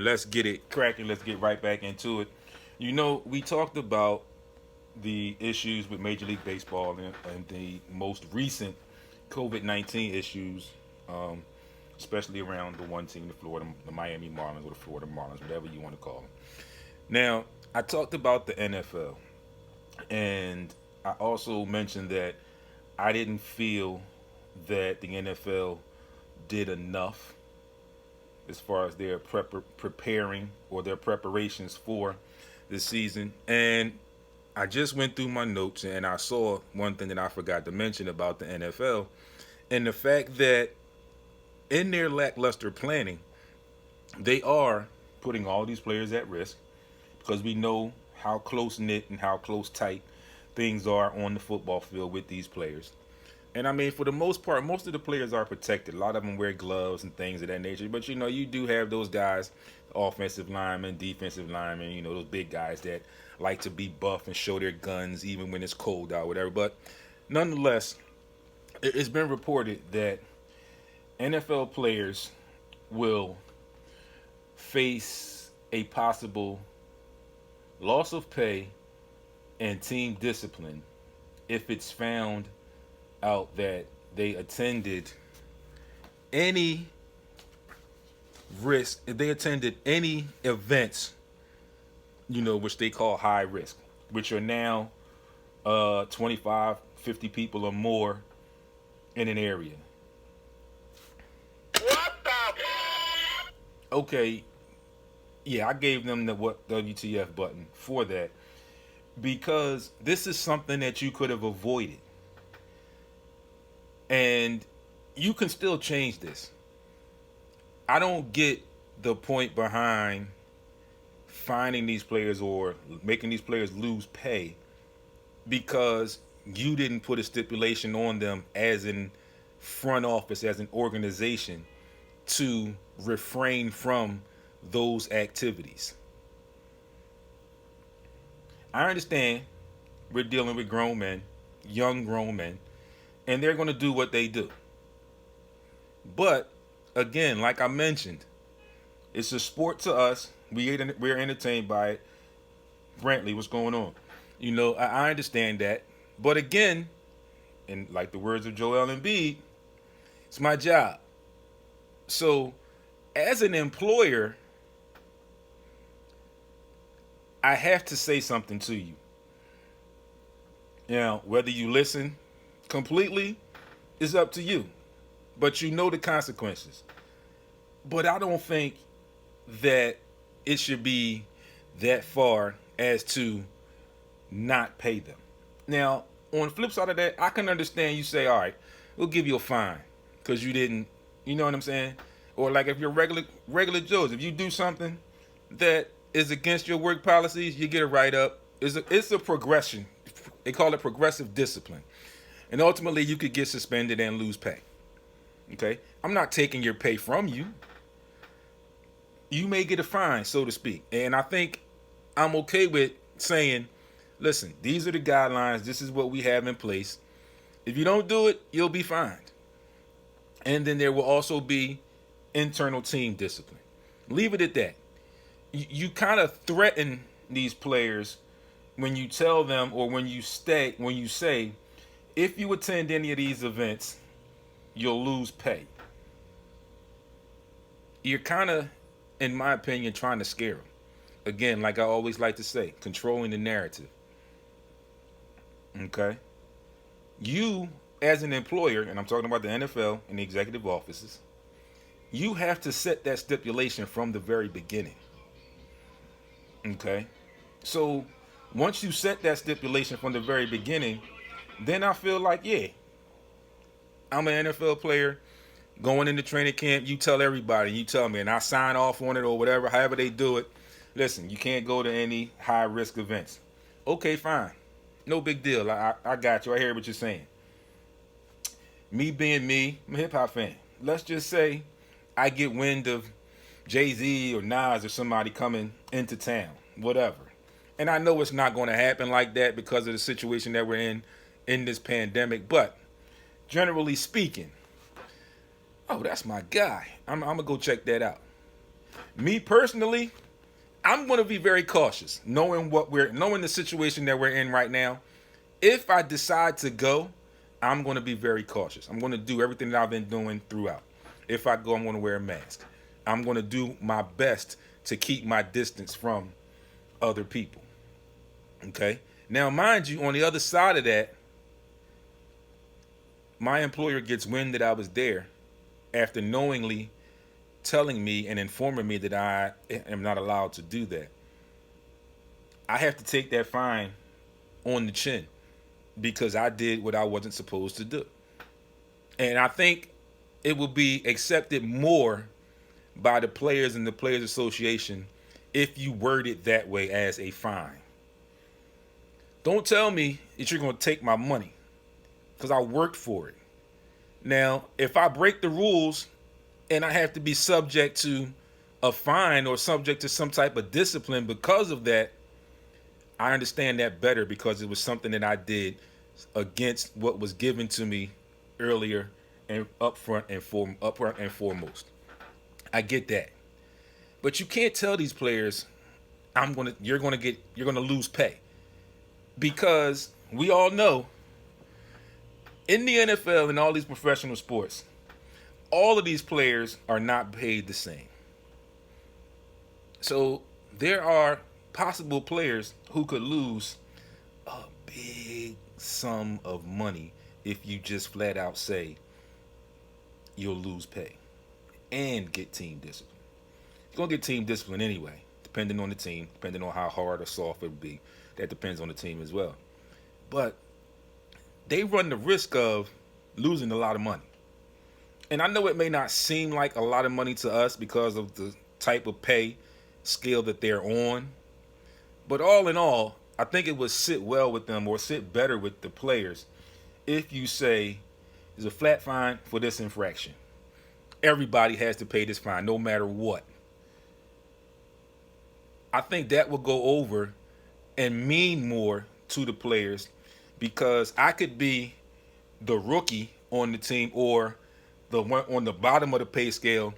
and let's get it cracking. Let's get right back into it. We talked about the issues with Major League Baseball and the most recent COVID-19 issues, um, especially around the one team, the Florida, the Miami Marlins or the Florida Marlins, whatever you want to call them. Now, I talked about the NFL, and I also mentioned that I didn't feel that the NFL did enough as far as their preparing or their preparations for this season. And I just went through my notes and I saw one thing that I forgot to mention about the NFL, and the fact that in their lackluster planning, they are putting all these players at risk because we know how close knit and how close tight things are on the football field with these players. And I mean, for the most part, most of the players are protected. A lot of them wear gloves and things of that nature. But you do have those guys, offensive linemen, defensive linemen, those big guys that like to be buff and show their guns even when it's cold out, whatever. But nonetheless, it's been reported that NFL players will face a possible loss of pay and team discipline if it's found out that they attended any risk, if they attended any events, which they call high risk, which are now 25, 50 people or more in an area. What the? Okay, yeah, I gave them the WTF button for that because this is something that you could have avoided. And you can still change this. I don't get the point behind finding these players or making these players lose pay because you didn't put a stipulation on them as in front office, as an organization, to refrain from those activities. I understand we're dealing with grown men, young grown men, and they're going to do what they do. But again, like I mentioned, it's a sport to us. We're entertained by it. Brantley, what's going on? I understand that. But again, and like the words of Joel Embiid, it's my job. So as an employer, I have to say something to you. Now, whether you listen completely is up to you. But you know the consequences. But I don't think that it should be that far as to not pay them. Now, on the flip side of that, I can understand you say, all right, we'll give you a fine because you didn't, you know what I'm saying? Or like if you're regular Joes, if you do something that is against your work policies, you get a write-up. It's a progression. They call it progressive discipline. And ultimately, you could get suspended and lose pay. Okay? I'm not taking your pay from you. You may get a fine, so to speak. And I think I'm okay with saying, listen, these are the guidelines. This is what we have in place. If you don't do it, you'll be fined. And then there will also be internal team discipline. Leave it at that. You kind of threaten these players when you tell them or when you say, if you attend any of these events, you'll lose pay. You're kind of, in my opinion, trying to scare them. Again, like I always like to say, controlling the narrative. Okay? You, as an employer, and I'm talking about the NFL and the executive offices, you have to set that stipulation from the very beginning. Okay? So, once you set that stipulation from the very beginning, then I feel like, yeah, I'm an NFL player going into training camp. You tell everybody, you tell me, and I sign off on it or whatever, however they do it. Listen, you can't go to any high risk events. Okay, fine. No big deal. I got you. I hear what you're saying. Me being me, I'm a hip hop fan. Let's just say I get wind of Jay-Z or Nas or somebody coming into town, whatever. And I know it's not going to happen like that because of the situation that we're in this pandemic. But generally speaking, oh, that's my guy. I'm going to go check that out. Me personally, I'm going to be very cautious, knowing the situation that we're in right now. If I decide to go, I'm going to be very cautious. I'm going to do everything that I've been doing throughout. If I go, I'm going to wear a mask. I'm going to do my best to keep my distance from other people. Okay? Now, mind you, on the other side of that, my employer gets wind that I was there after knowingly telling me and informing me that I am not allowed to do that. I have to take that fine on the chin because I did what I wasn't supposed to do. And I think it will be accepted more by the players and the Players Association if you word it that way as a fine. Don't tell me that you're going to take my money because I worked for it. Now, if I break the rules and I have to be subject to a fine or subject to some type of discipline because of that, I understand that better because it was something that I did against what was given to me earlier and up front and foremost. I get that. But you can't tell these players you're gonna lose pay. Because we all know in the NFL and all these professional sports, all of these players are not paid the same. So there are possible players who could lose a big sum of money if you just flat out say you'll lose pay and get team discipline. You're going to get team discipline anyway, depending on the team, depending on how hard or soft it would be. That depends on the team as well. But they run the risk of losing a lot of money. And I know it may not seem like a lot of money to us because of the type of pay scale that they're on. But all in all, I think it would sit well with them or sit better with the players if you say there's a flat fine for this infraction. Everybody has to pay this fine no matter what. I think that will go over and mean more to the players because I could be the rookie on the team or the one on the bottom of the pay scale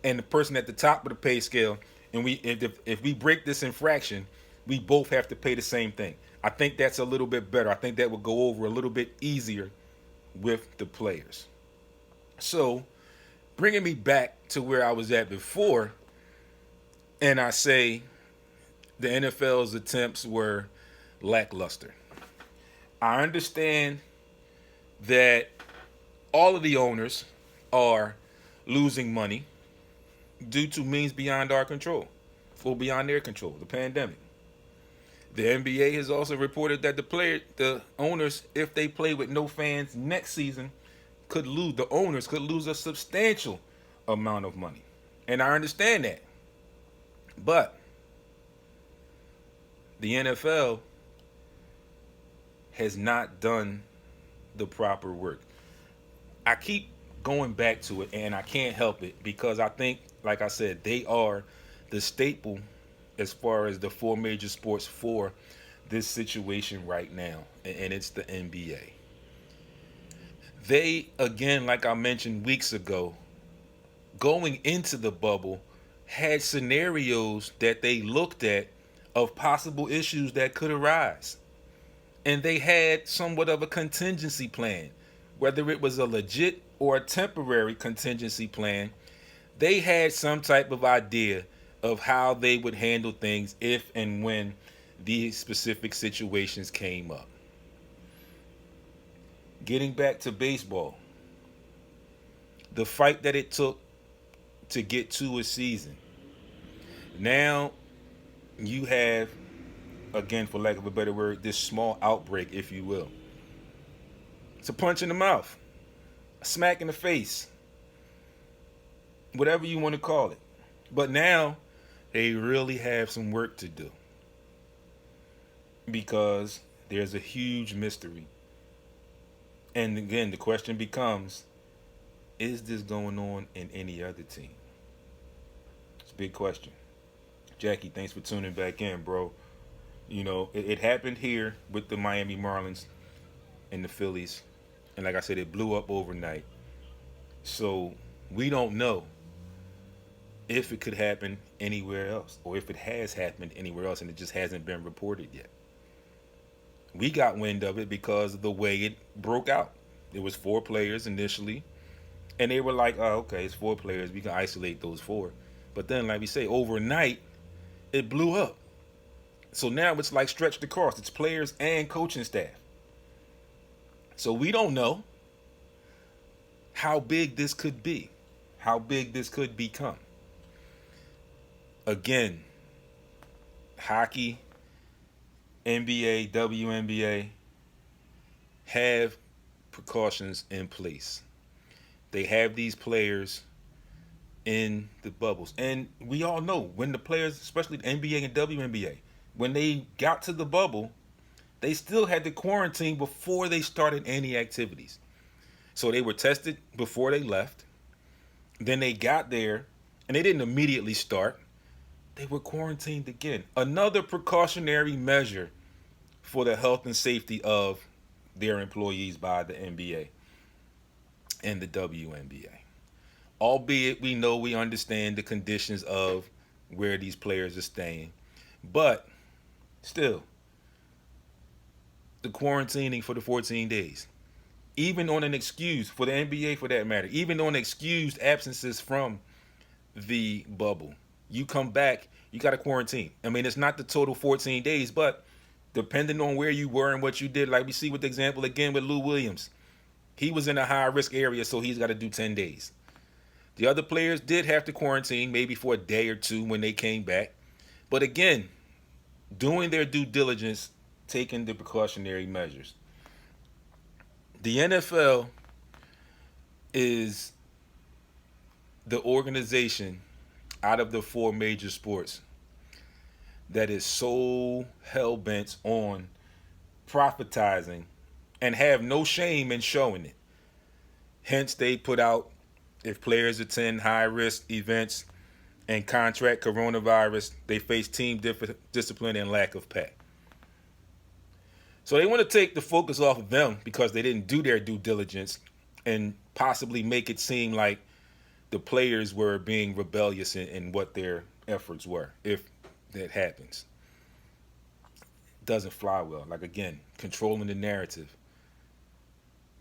and the person at the top of the pay scale, and if we break this infraction, we both have to pay the same thing. I think that's a little bit better. I think that would go over a little bit easier with the players. So, bringing me back to where I was at before, and I say the NFL's attempts were lackluster. I understand that all of the owners are losing money due to means beyond our control, or beyond their control, the pandemic. The NBA has also reported that the owners, if they play with no fans next season, the owners could lose a substantial amount of money. And I understand that. But the NFL has not done the proper work. I keep going back to it, and I can't help it because I think, like I said, they are the staple as far as the four major sports for this situation right now, and it's the NBA. They, again, like I mentioned weeks ago, going into the bubble, had scenarios that they looked at of possible issues that could arise. And they had somewhat of a contingency plan, whether it was a legit or a temporary contingency plan. They had some type of idea of how they would handle things if and when these specific situations came up. Getting back to baseball, the fight that it took to get to a season. Now you have, again, for lack of a better word, this small outbreak, if you will. It's a punch in the mouth, a smack in the face, whatever you want to call it. But now they really have some work to do because there's a huge mystery. And again, the question becomes, is this going on in any other team? It's a big question. Jackie, thanks for tuning back in, bro. You know, it happened here with the Miami Marlins and the Phillies. And like I said, it blew up overnight. So we don't know if it could happen anywhere else, or if it has happened anywhere else and it just hasn't been reported yet. We got wind of it because of the way it broke out. It was 4 players initially, and they were like, "Oh, okay, it's 4 players. We can isolate those 4." But then, like we say, overnight, it blew up. So now it's like stretched across. It's players and coaching staff. So we don't know how big this could be, how big this could become. Again, hockey, NBA, WNBA have precautions in place. They have these players in the bubbles. And we all know when the players, especially the NBA and WNBA, when they got to the bubble, they still had to quarantine before they started any activities. So they were tested before they left. Then they got there and they didn't immediately start. They were quarantined again. Another precautionary measure for the health and safety of their employees by the NBA and the WNBA. Albeit we understand the conditions of where these players are staying. But still, the quarantining for the 14 days, even on an excuse, for the NBA for that matter, even on excused absences from the bubble, you come back, you got to quarantine. I mean, it's not the total 14 days, but depending on where you were and what you did, like we see with the example again with Lou Williams, he was in a high risk area, so he's got to do 10 days. The other players did have to quarantine maybe for a day or two when they came back. But again, doing their due diligence, taking the precautionary measures. The NFL is the organization out of the 4 major sports that is so hell-bent on profitizing and have no shame in showing it. Hence, they put out, if players attend high-risk events and contract coronavirus, they face team discipline and lack of pay. So they want to take the focus off of them because they didn't do their due diligence and possibly make it seem like the players were being rebellious in what their efforts were, if that happens. It doesn't fly well. Like, again, controlling the narrative.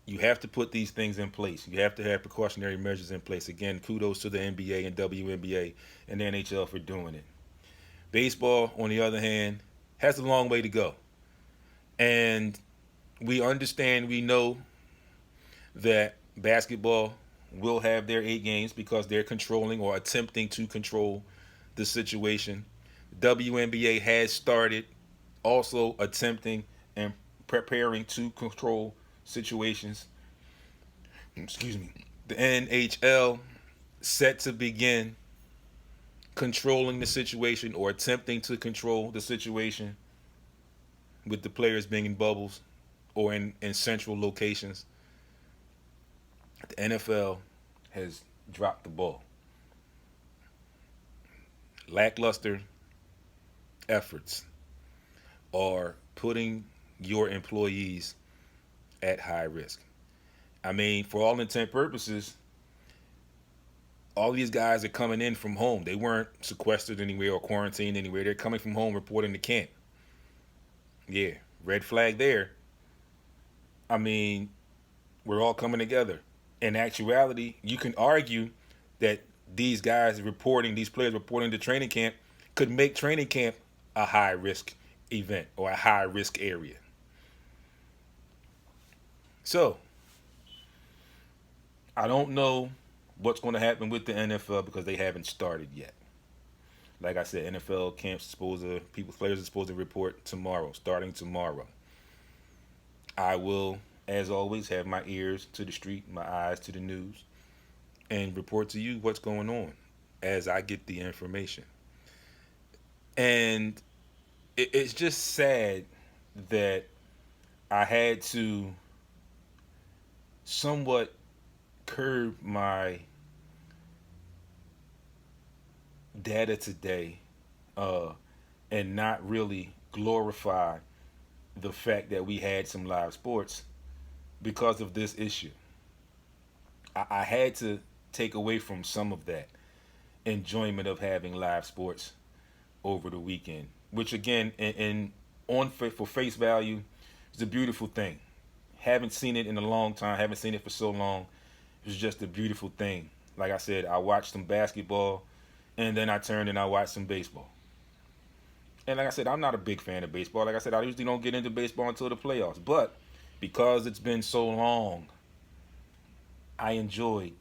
You have to put these things in place. You have to have precautionary measures in place. Again, kudos to the NBA and WNBA and the NHL for doing it. Baseball, on the other hand, has a long way to go. And we understand, we know that basketball will have their 8 games because they're controlling or attempting to control the situation. WNBA has started also attempting and preparing to control situations. Excuse me. The NHL set to begin controlling the situation or attempting to control the situation with the players being in bubbles or in central locations. The NFL has dropped the ball. Lackluster efforts are putting your employees at high risk. I mean, for all intent purposes, all these guys are coming in from home. They weren't sequestered anywhere or quarantined anywhere. They're coming from home reporting to camp. Yeah, red flag there. I mean, we're all coming together. In actuality, you can argue that these players reporting to training camp could make training camp a high risk event or a high risk area. So, I don't know what's going to happen with the NFL because they haven't started yet. Like I said, NFL camps players are supposed to report tomorrow, starting tomorrow. I will, as always, have my ears to the street, my eyes to the news, and report to you what's going on as I get the information. And it's just sad that I had to somewhat curb my data today and not really glorify the fact that we had some live sports because of this issue. I had to take away from some of that enjoyment of having live sports over the weekend, which again, for face value, is a beautiful thing. Haven't seen it in a long time. Haven't seen it for so long. It was just a beautiful thing. Like I said, I watched some basketball, and then I turned and I watched some baseball. And like I said, I'm not a big fan of baseball. Like I said, I usually don't get into baseball until the playoffs. But because it's been so long, I enjoyed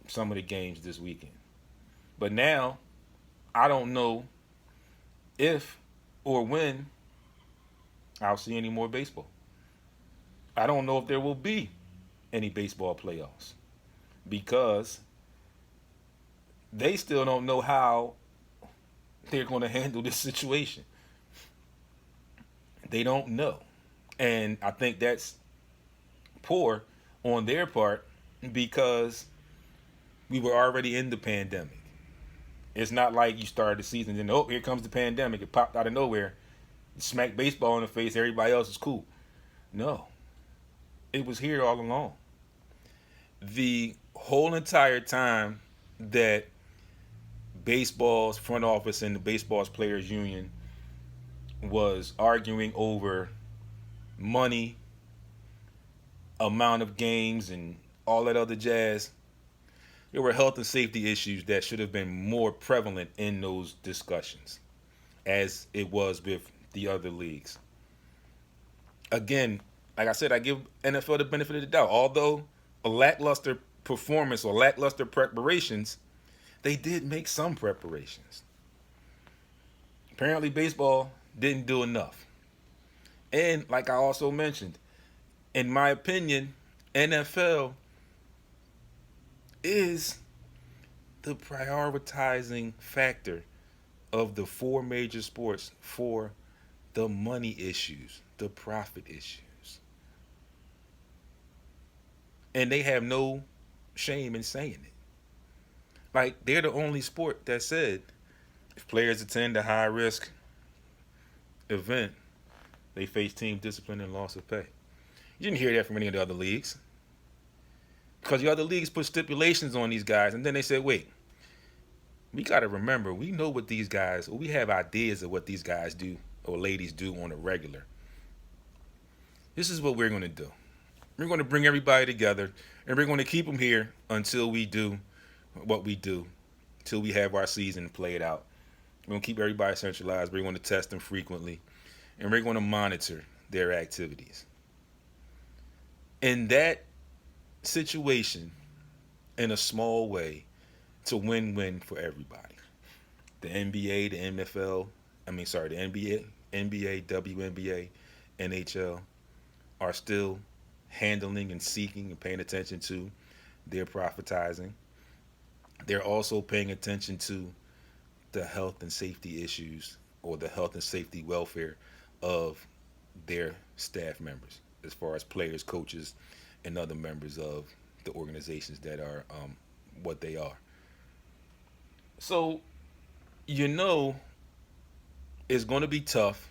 some of the games this weekend. But now, I don't know if or when I'll see any more baseball. I don't know if there will be any baseball playoffs because they still don't know how they're going to handle this situation. They don't know. And I think that's poor on their part because we were already in the pandemic. It's not like you started the season and oh, here comes the pandemic. It popped out of nowhere, smacked baseball in the face. Everybody else is cool. No, it was here all along. The whole entire time that baseball's front office and the baseball's players union was arguing over money, amount of games, and all that other jazz, there were health and safety issues that should have been more prevalent in those discussions, as it was with the other leagues. Again, like I said, I give NFL the benefit of the doubt. Although a lackluster performance or lackluster preparations, they did make some preparations. Apparently, baseball didn't do enough. And like I also mentioned, in my opinion, NFL is the prioritizing factor of the four major sports for the money issues, the profit issues. And they have no shame in saying it. Like, they're the only sport that said if players attend a high risk event, they face team discipline and loss of pay. You didn't hear that from any of the other leagues. Because the other leagues put stipulations on these guys, and then they said, wait, we got to remember, we know what these guys, or we have ideas of what these guys do or ladies do on a regular. This is what we're going to do. We're going to bring everybody together, and we're going to keep them here until we do what we do, until we have our season played out. We're going to keep everybody centralized. We're going to test them frequently, and we're going to monitor their activities. In that situation, in a small way, it's a win-win for everybody. The NBA, the NFL, the NBA, WNBA, NHL are still handling and seeking and paying attention to their profitizing. They're also paying attention to the health and safety issues or the health and safety welfare of their staff members, as far as players, coaches, and other members of the organizations that are what they are. So, it's going to be tough,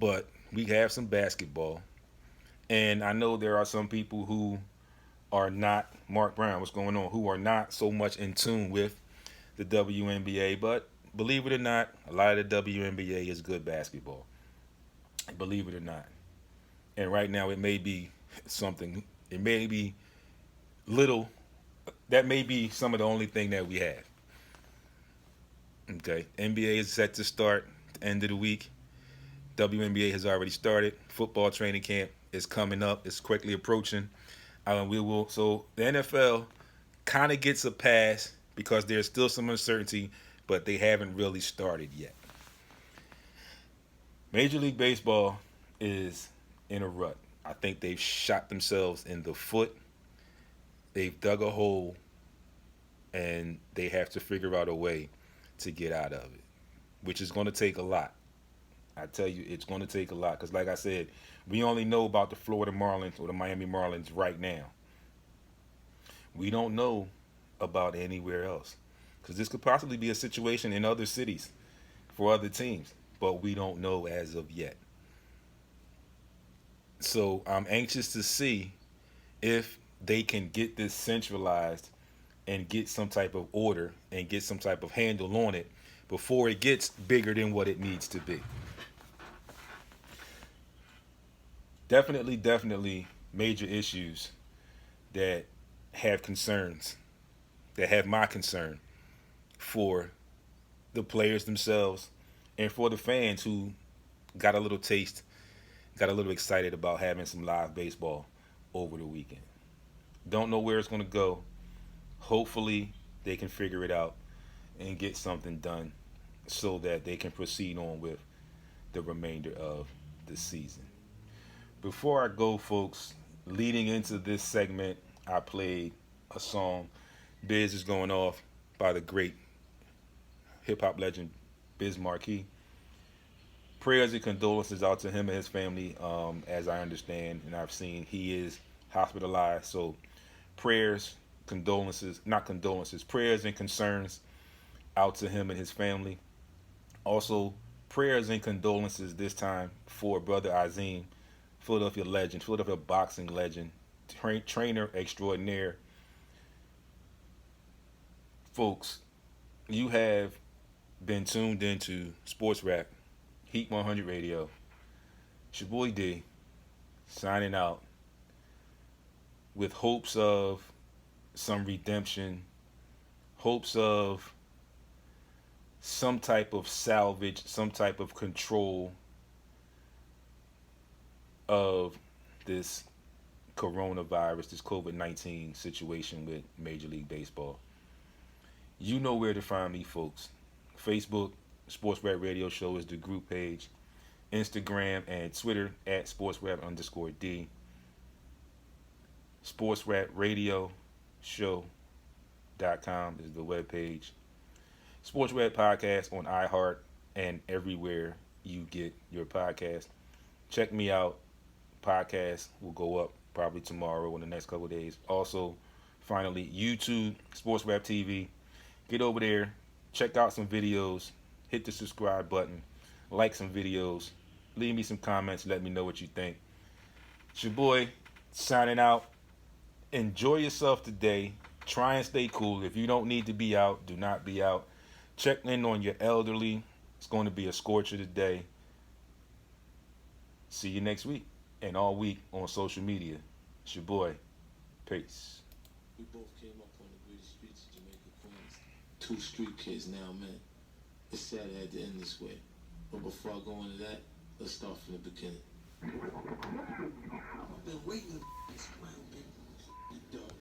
but we have some basketball. And I know there are some people who are not, Mark Brown, what's going on, who are not so much in tune with the WNBA. But believe it or not, a lot of the WNBA is good basketball. Believe it or not. And right now it may be something, it may be little, that may be some of the only thing that we have. Okay, NBA is set to start at the end of the week. WNBA has already started. Football training camp is coming up. It's quickly approaching. So the NFL kind of gets a pass because there's still some uncertainty, but they haven't really started yet. Major League Baseball is in a rut. I think they've shot themselves in the foot. They've dug a hole, and they have to figure out a way to get out of it, which is going to take a lot. I tell you, it's going to take a lot because, like I said, we only know about the Florida Marlins or the Miami Marlins right now. We don't know about anywhere else because this could possibly be a situation in other cities for other teams, but we don't know as of yet. So I'm anxious to see if they can get this centralized and get some type of order and get some type of handle on it before it gets bigger than what it needs to be. Definitely major issues that have concerns, that have my concern for the players themselves and for the fans who got a little taste, got a little excited about having some live baseball over the weekend. Don't know where it's going to go. Hopefully, they can figure it out and get something done so that they can proceed on with the remainder of the season. Before I go, folks, leading into this segment, I played a song, Biz is Going Off, by the great hip hop legend Biz Markie. Prayers and condolences out to him and his family, as I understand and I've seen. He is hospitalized, so prayers, condolences, not condolences, prayers and concerns out to him and his family. Also, prayers and condolences this time for brother Azim, Philadelphia legend, Philadelphia boxing legend, trainer extraordinaire. Folks, you have been tuned into Sports Rap, Heat 100 Radio. It's your boy D, signing out with hopes of some redemption, hopes of some type of salvage, some type of control of this coronavirus, this COVID-19 situation with Major League Baseball. You know where to find me, folks. Facebook, Sports Rap Radio Show is the group page. Instagram and Twitter at SportsRap_D. SportsRapRadioShow.com is the webpage. Sports Rap Podcast on iHeart and everywhere you get your podcast. Check me out. Podcast will go up probably tomorrow or the next couple of days. Also, finally, YouTube, Sports Rap TV. Get over there. Check out some videos. Hit the subscribe button. Like some videos. Leave me some comments. Let me know what you think. It's your boy signing out. Enjoy yourself today. Try and stay cool. If you don't need to be out, do not be out. Check in on your elderly. It's going to be a scorcher today. See you next week and all week on social media. It's your boy. Peace. We both came up on the greatest streets of Jamaica, Queens. Two street kids now, man. It's sad I had to end this way. But before I go into that, let's start from the beginning. I've been waiting for this plan.